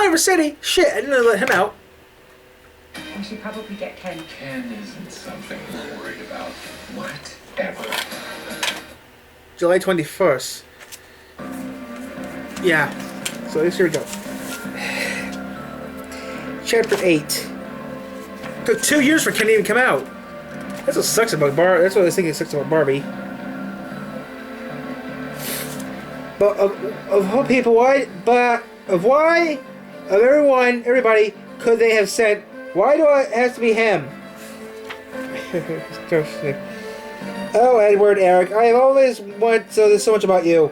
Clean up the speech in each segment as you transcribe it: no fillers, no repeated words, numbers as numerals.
River City. Shit, I didn't let him out. We should probably get Ken. Ken isn't something we're worried about. Whatever. July 21st. Yeah. So here we go. Chapter 8. Took 2 years for Ken to even come out. That's what sucks about Barbie. That's what I was thinking sucks about Barbie. But of all people, everybody, could they have said, why do it have to be him? Oh, Edward, Eric, I have always wanted to know so much about you.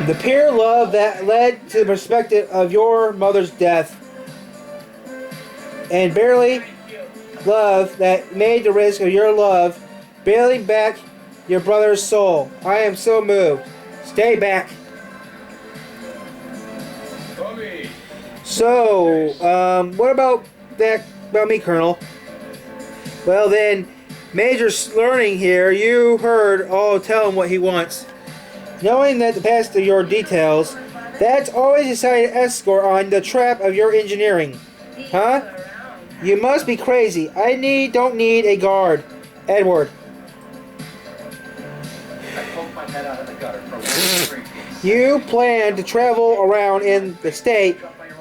The pure love that led to the perspective of your mother's death. And barely love that made the risk of your love bailing back your brother's soul. I am so moved. Stay back. So, what about that? About me, Colonel? Well then, Major learning here, you heard all tell him what he wants. Knowing that the past of your details, that's always decided to escort on the trap of your engineering. Huh? You must be crazy. I don't need a guard. Edward. I poked my head out of the gutter for You plan to travel around in the state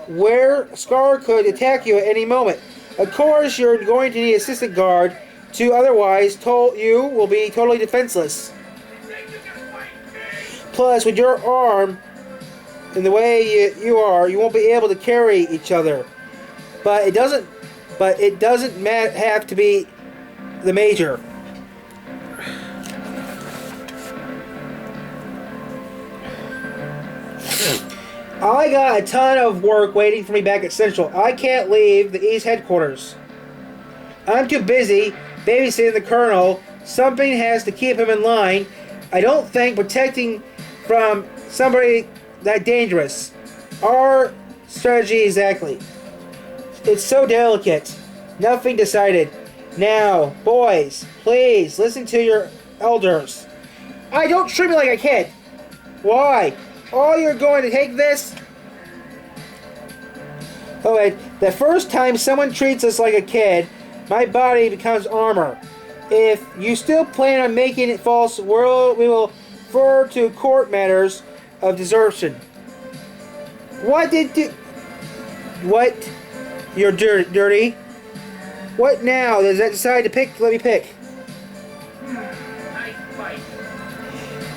where Scar could attack you at any moment. Of course, you're going to need assistant guard to otherwise you will be totally defenseless. Plus, with your arm and the way you are, you won't be able to carry each other. But it doesn't have to be the Major. I got a ton of work waiting for me back at Central. I can't leave the East headquarters. I'm too busy babysitting the Colonel. Something has to keep him in line. I don't think protecting from somebody that dangerous. Our strategy exactly. It's so delicate. Nothing decided. Now, boys, please listen to your elders. I don't treat me like a kid. Why? Oh, you're going to take this? Oh, wait. The first time someone treats us like a kid, my body becomes armor. If you still plan on making it false, we will refer to court matters of desertion. What? You're dirty. What now? Does that decide to pick? Let me pick. Nice fight.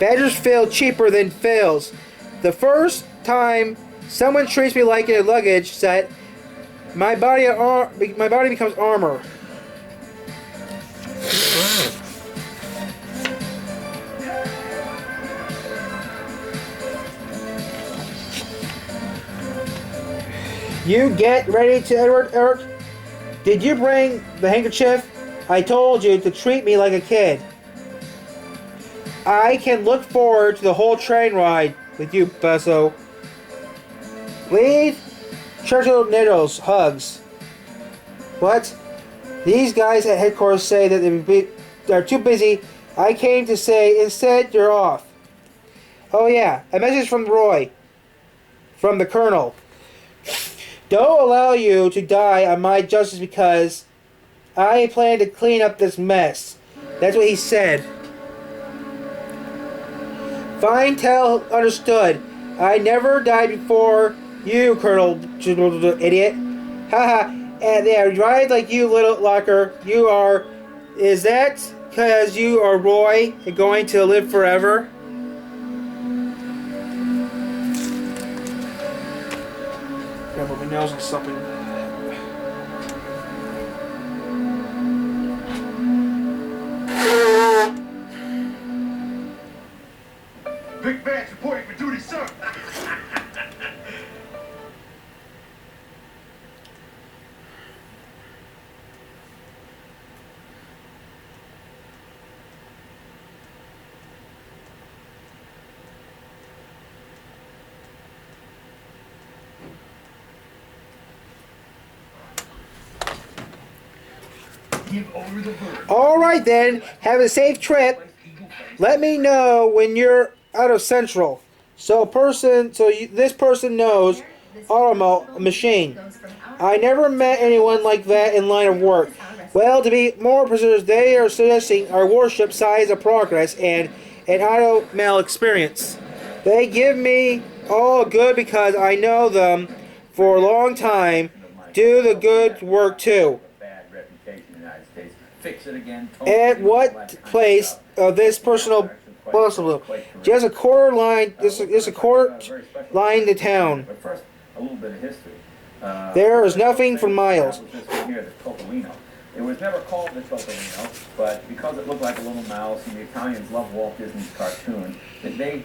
Badgers fail cheaper than fails. The first time someone treats me like a luggage set, my body becomes armor. You get ready to Edward, Eric? Did you bring the handkerchief? I told you to treat me like a kid. I can look forward to the whole train ride with you, Busso. Leave Churchill Needles hugs. What? These guys at headquarters say that they're too busy. I came to say instead you're off. Oh yeah, a message from Roy. From the Colonel. Don't allow you to die on my justice because I plan to clean up this mess. That's what he said. Fine, tell, understood. I never died before you, Colonel idiot. Haha, and yeah, right like you, little locker. You are. Is that because you are Roy and going to live forever? Yeah, but my nails are something. Big Badge reporting for duty, sir. Give over the bird. All right then. Have a safe trip. Let me know when you're out of Central. This person knows automo machine. I never met anyone like that in line of work. Well, to be more precise, they are suggesting our worship size of progress and an auto experience. They give me all good because I know them for a long time. Do the good work too. At what place of this personal possible? Just a quarter line. Just a quarter line to town. But first, a little bit of history. There is nothing for miles. It was never called the Topolino, but because it looked like a little mouse, and the Italians love Walt Disney's cartoon, the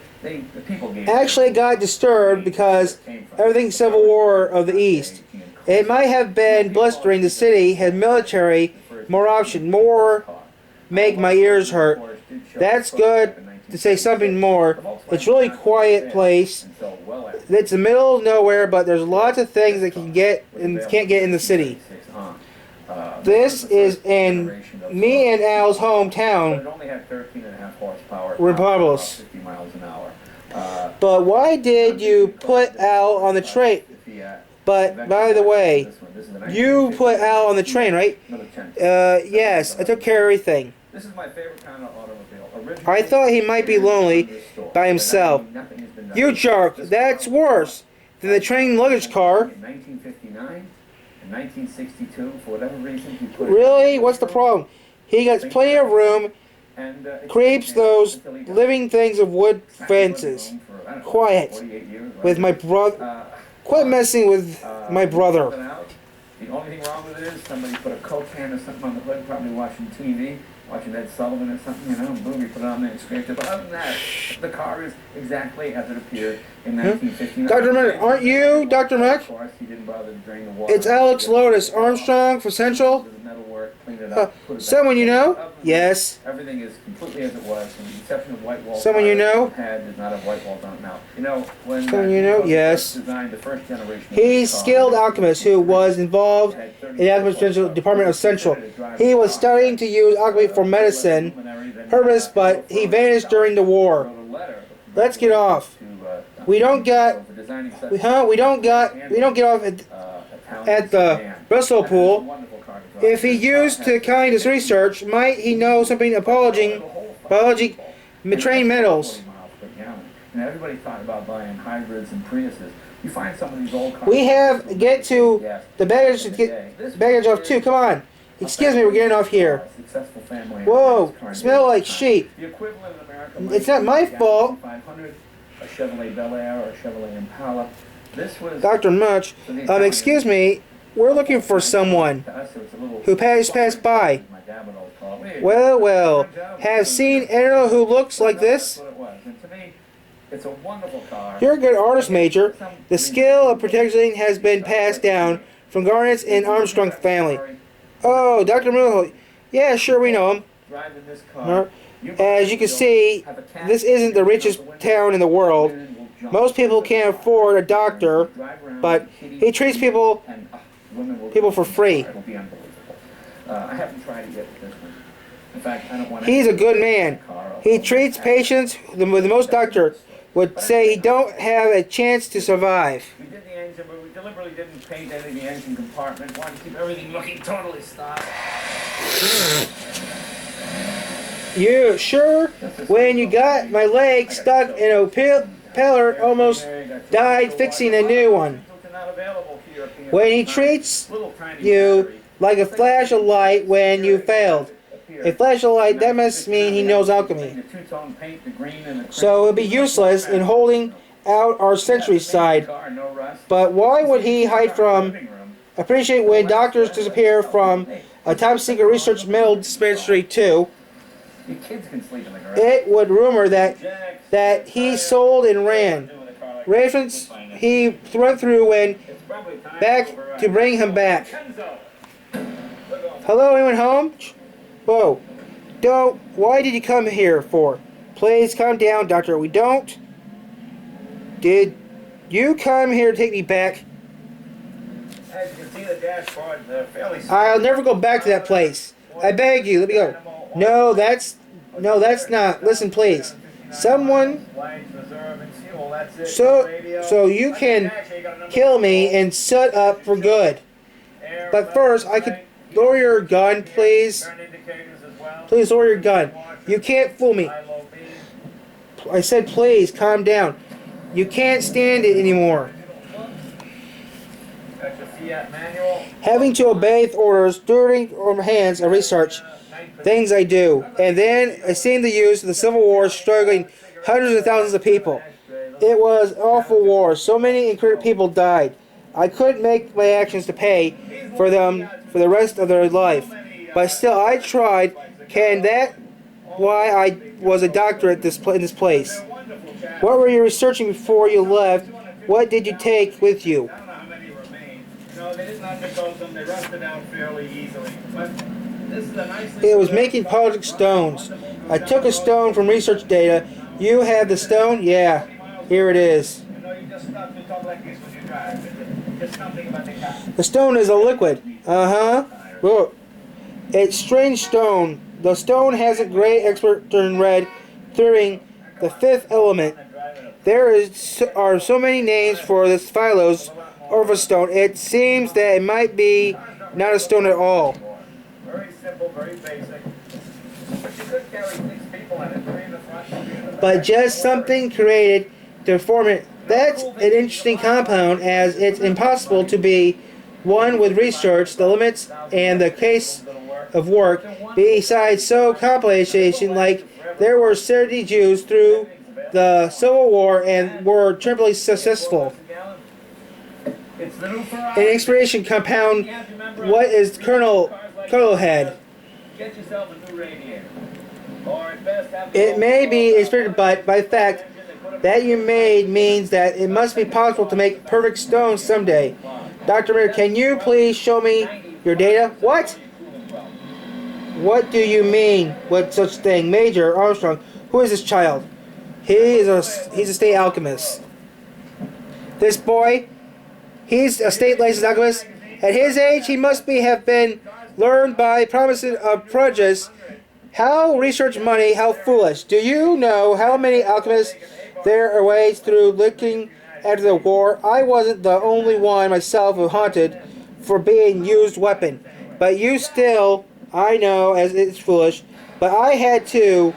people gave Actually got disturbed because everything Civil War of the East. It might have been blistering. The city had military, more option, more make my ears hurt. That's good to say something more. It's really quiet place. It's the middle of nowhere, but there's lots of things that can get and can't get in the city. This is in me and Al's hometown, Republis. But why did you put Al on the train? But by the way, you put Al on the train, right? Yes, I took care of everything. This is my favorite kind of automobile. I thought he might be lonely by himself. You jerk, that's worse than the train luggage car. In 1959 and 1962, for whatever reason, he put Really? What's the problem? He got plenty of room, creeps those living things of wood fences. Quiet. With my brother. Quit messing with my brother. The only thing wrong with it is somebody put a Coke can or something on the hood, probably watching TV, watching Ed Sullivan or something, and boom, you put it on there and scraped it. But other than that, the car is exactly as it appeared in 1959. Dr. Mac, aren't you Dr. Mac? Of course, he didn't bother to drain the water. It's Alex Lotus Armstrong for Central. Someone you know? Yes. Everything is completely as it was, with the exception of white walls. Someone you know? Does not have white walls on it now. You know, when Someone you know? Yes. designed the first generation. He's skilled alchemist who was involved in the alchemist department of Central. He was studying to use alchemy for medicine purpose, but he vanished during the war. Let's get off. We don't get off at the Russell Pool. If he used to kind his research, might he know something biology, train metals? And everybody thought about buying hybrids and Priuses. You find some of these old cars. We have to get to the baggage to get baggage off too. Come on. Excuse me, we're getting off here. Whoa, smell like sheep. The equivalent in America. It's not my fault. 500, a Chevrolet Bel Air or a Chevrolet Impala. This was Dr. Much, excuse me, we're looking for someone who passed by. Well, have seen anyone who looks like this? It's a wonderful car. You're a good artist, Major. The skill of protecting has been passed down from Garnet's and Armstrong family. Oh, Dr. Mull. Yeah, sure, we know him. As you can see, this isn't the richest town in the world. Most people can't afford a doctor, but he treats people for free. I haven't tried it yet with this one. In fact, I don't want to. He's a good man. He treats patients with most doctor would say he don't have a chance to survive. We did the engine, but we deliberately didn't paint any of the engine compartment. Wanted to keep everything looking totally stock. You sure? When you got my leg stuck in a pillar, almost died fixing a new one. When he treats you like a flash of light when you failed. A flash of light, that must mean he knows alchemy. So it'll be useless in holding out our century side. But why would he hide from? Appreciate when doctors disappear from a top secret research metal dispensary too. It would rumor that he sold and ran. Ravens he went through when back to bring him back. Hello, anyone home? Whoa. Why did you come here for? Please calm down, Doctor. We don't. Did you come here to take me back? As you can see, the dashboard, fairly. I'll never go back to that place. I beg you, let me go. No, that's not. Listen, please. Someone that's it. So, Radio. so you can Actually, you got a number kill one me call. and shut up for good. Air, But first, I could lower your gun, please. Turn indicators as well. Please lower your gun. You can't fool me. High, low beam. I said please, calm down. You can't stand it anymore. Got your Fiat manual. Having to obey orders during hands of research, things I do. And then I seen the use of the Civil War struggling hundreds of thousands of people. It was an awful war. So many incredible people died. I couldn't make my actions to pay for them for the rest of their life. But still, I tried. Can that why I was a doctor at in this place? What were you researching before you left? What did you take with you? I don't know how many remain. No, they didn't undergo them. They rusted out fairly easily. But this is a nice. It was making politic stones. I took a stone from research data. You have the stone? Yeah. Here it is. You know, you just stop to talk like this when you drive. Just something about the car. The stone is a liquid. Uh-huh. Look. It's strange stone. The stone has a gray expert turned red, clearing the fifth element. There are so many names for this Philos Orphostone. It seems that it might be not a stone at all. Very simple, very basic. But you could carry 6 people in it. 3 in the front, 3 in the back. But just something created to form it. That's an interesting compound, as it's impossible to be one with research, the limits, and the case of work. Besides, so complication, like there were 30 Jews through the Civil War and were terribly successful. An inspiration compound. What is Colonel had? Get yourself a new radiator. Or at best have It may be inspired, but by the fact that you made means that it must be possible to make perfect stone someday. Dr. Mir, can you please show me your data? What? What do you mean with such thing? Major Armstrong, who is this child? He's a state alchemist. This boy, he's a state licensed alchemist. At his age, he must have been learned by promises of progress. How research money, how foolish. Do you know how many alchemists there are ways through looking after the war? I wasn't the only one myself who hunted for being used weapon. But you still, I know as it's foolish, but I have to.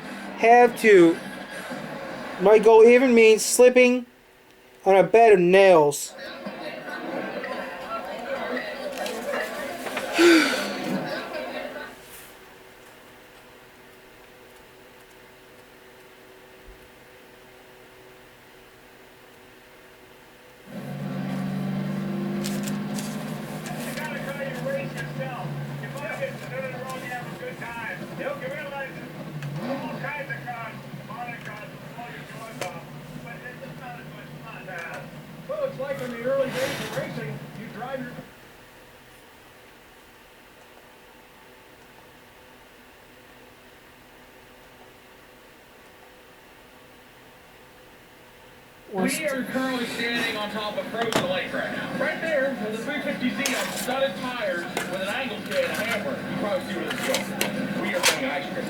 My goal even means slipping on a bed of nails. Well, it's like in the early days of racing, you drive your... We are currently standing on top of Frozen Lake right now. Right there, with a 350Z on studded tires with an angle kit and a hammer. You probably see where this is going. We are going ice cream.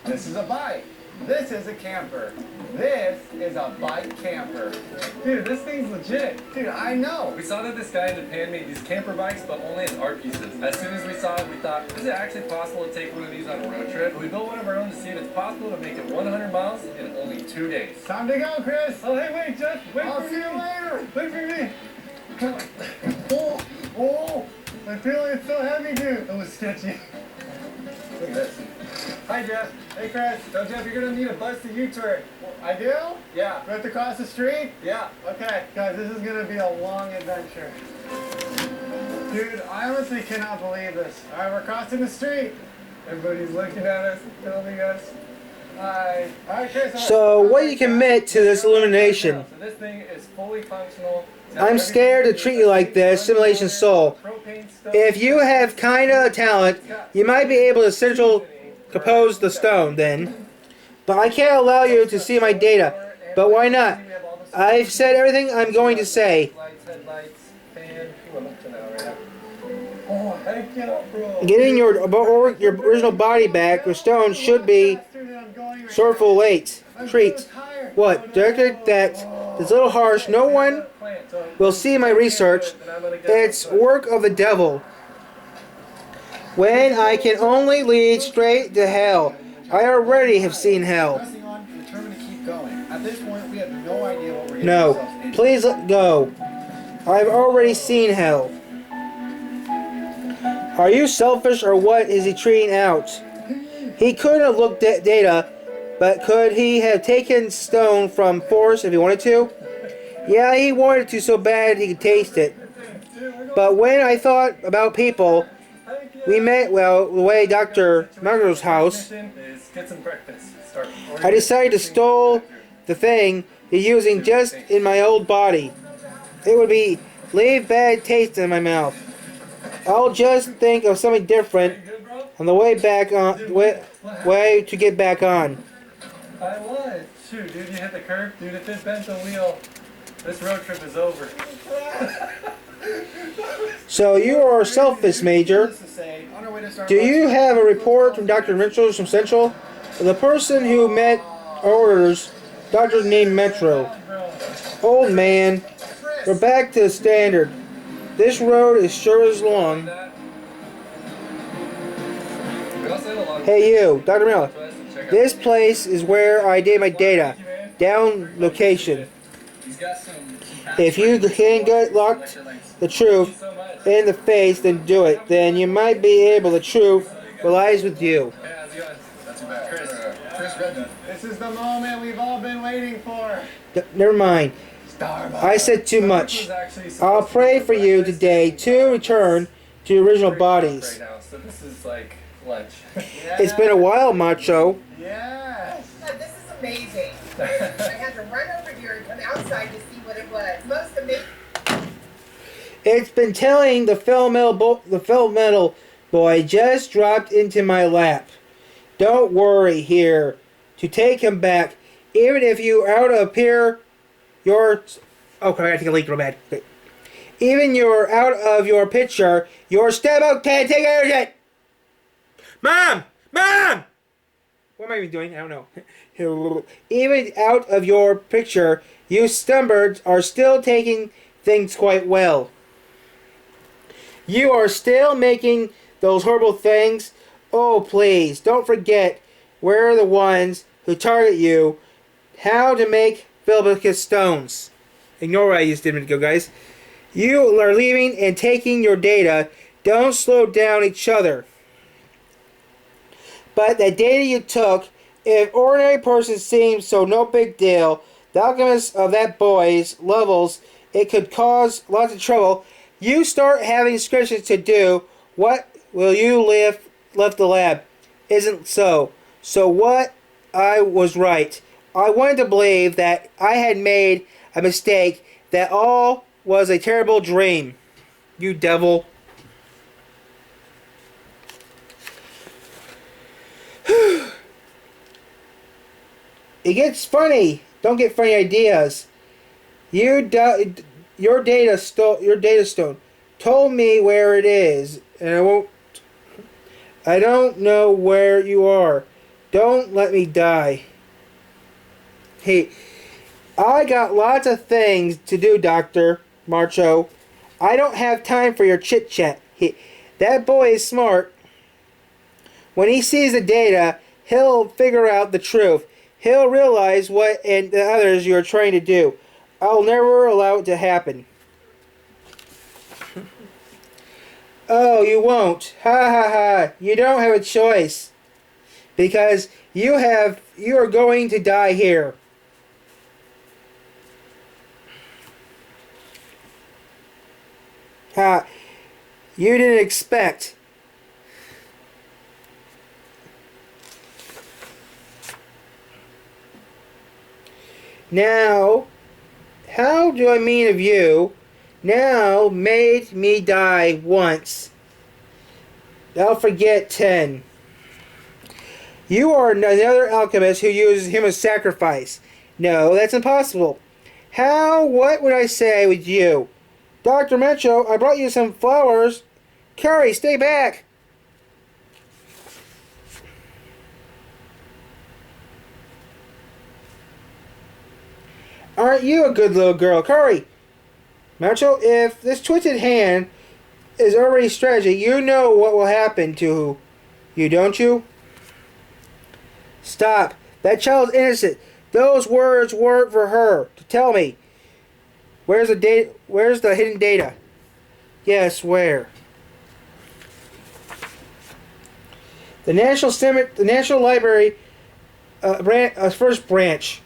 This is a bike. This is a camper. This is a bike camper. Dude, this thing's legit. Dude, I know. We saw that this guy in Japan made these camper bikes, but only as art pieces. As soon as we saw it, we thought, is it actually possible to take one of these on a road trip? We built one of our own to see if it's possible to make it 100 miles in only 2 days. Time to go, Chris. Oh, hey, wait, Jeff. Wait I'll for see me. you later. Wait for me. Come on. Oh, oh. I feel like it's so heavy, dude. That was sketchy. Look at this. Hi, Jeff. Hey, Chris. So, Jeff, you're going to need a bus to U-turn. I do? Yeah. We have to cross the street? Yeah. Okay, guys, this is gonna be a long adventure. Dude, I honestly cannot believe this. Alright, we're crossing the street. Everybody's looking at us, filming us. Hi. Alright, Chris. So, what do you commit to this illumination? So this thing is fully functional. I'm scared to treat you like this, Simulation Soul. If you have kinda talent, you might be able to central compose the stone then. But I can't allow you to see my data. But why not? I've said everything I'm going to say. Lights, headlights, fan, I cannot, bro. Getting your original body back with stones should be sorrowful late treat. What? Directed that is a little harsh. No one will see my research. It's work of the devil. When I can only lead straight to hell. I already have seen hell. Pressing on, determined to keep going. At this point, we have no idea what we're getting No, ourselves into. please let go. I've already seen hell. Are you selfish or what is he treating out? He could have looked at data, but could he have taken stone from force if he wanted to? Yeah, he wanted to so bad he could taste it. But when I thought about people, we met, well, the way Dr. Margo's house, Is get some breakfast. Start I decided to stole the thing you're using just in my old body. It would be leave bad taste in my mouth. I'll just think of something different Good, bro? on the way back on way to get back on. I was. Shoot, dude, you hit the curb. Dude, if it bent the wheel, this road trip is over. So you are selfish, Major. Needless to say, on our way to Starbucks, Do you have a report from Dr. Mitchell from Central? The person who met orders, Dr. named Metro. Old man, we're back to the standard. This road is sure as long. We also had a lot of Hey you, Dr. Miller. requests to check out This place is where I did my data. Down location. He's got some If you can get locked the truth so much. in the face, then do it. Then you might be able. The truth lies with you. Hey, how's it going? Not too bad. Chris Redden. This is the moment we've all been waiting for. Never mind. Starbucks. I said too This much. was actually I'll supposed to pray be for you breakfast. today to return to your original bodies. Right now, so this is like lunch. It's been a while, Macho. Yes. This is amazing. I had to run over here and come outside to see what it was. Most amazing. It's been telling the film metal boy just dropped into my lap. Don't worry here to take him back. Even if you out of here, you're... Okay, I gotta take a leak real bad. Okay. Even you're out of your picture, your step out can't take care of it. Mom! Mom! What am I even doing? I don't know. Even out of your picture, you stumblers are still taking things quite well. You are still making those horrible things. Oh, please, don't forget we're the ones who target you. How to make Philippa stones. Ignore what I just did a minute ago, guys. You are leaving and taking your data. Don't slow down each other. But the data you took, if ordinary person seems so no big deal, the alchemist of that boy's levels, it could cause lots of trouble. You start having descriptions to do. What will you left the lab? Isn't so. So what? I was right. I wanted to believe that I had made a mistake, that all was a terrible dream. You devil. It gets funny. Don't get funny ideas. Your data stone told me where it is, and I don't know where you are. Don't let me die. Hey, I got lots of things to do, Dr. Marcho. I don't have time for your chit-chat. That boy is smart. When he sees the data, he'll figure out the truth. He'll realize what and the others you are trying to do. I'll never allow it to happen. Oh, you won't. Ha ha ha. You don't have a choice. Because you are going to die here. Ha. You didn't expect. Now, how do I mean of you? Now made me die once. I'll forget 10. You are another alchemist who uses human sacrifice. No, that's impossible. How? What would I say with you? Dr. Metro, I brought you some flowers. Curry, stay back! Aren't you a good little girl? Curry! Mitchell, if this twisted hand is already strategy, you know what will happen to you, don't you? Stop. That child's innocent. Those words weren't for her to tell me. Where's the data? Where's the hidden data? Yes, where? The National Library, first branch.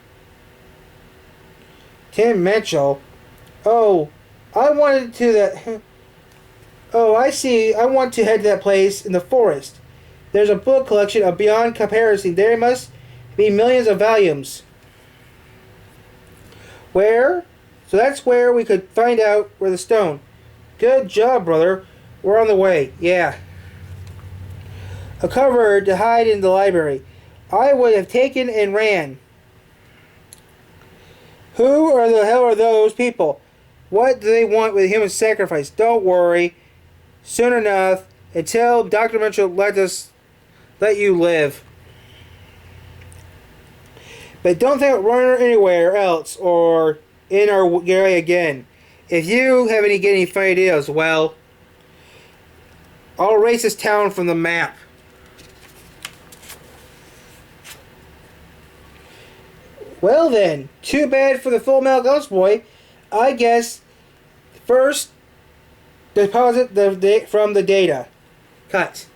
Tim Mitchell. Oh, I wanted to that. Oh, I see. I want to head to that place in the forest. There's a book collection of beyond comparison. There must be millions of volumes. Where? So that's where we could find out where the stone. Good job, brother. We're on the way. Yeah. A cover to hide in the library. I would have taken and ran. Who are the hell are those people? What do they want with human sacrifice? Don't worry. Soon enough, until Dr. Mitchell let you live. But don't think of running anywhere else or in our area again. If you have get any funny ideas, well, I'll erase this town from the map. Well then, too bad for the Full Metal Ghost Boy. I guess first deposit from the data. Cut.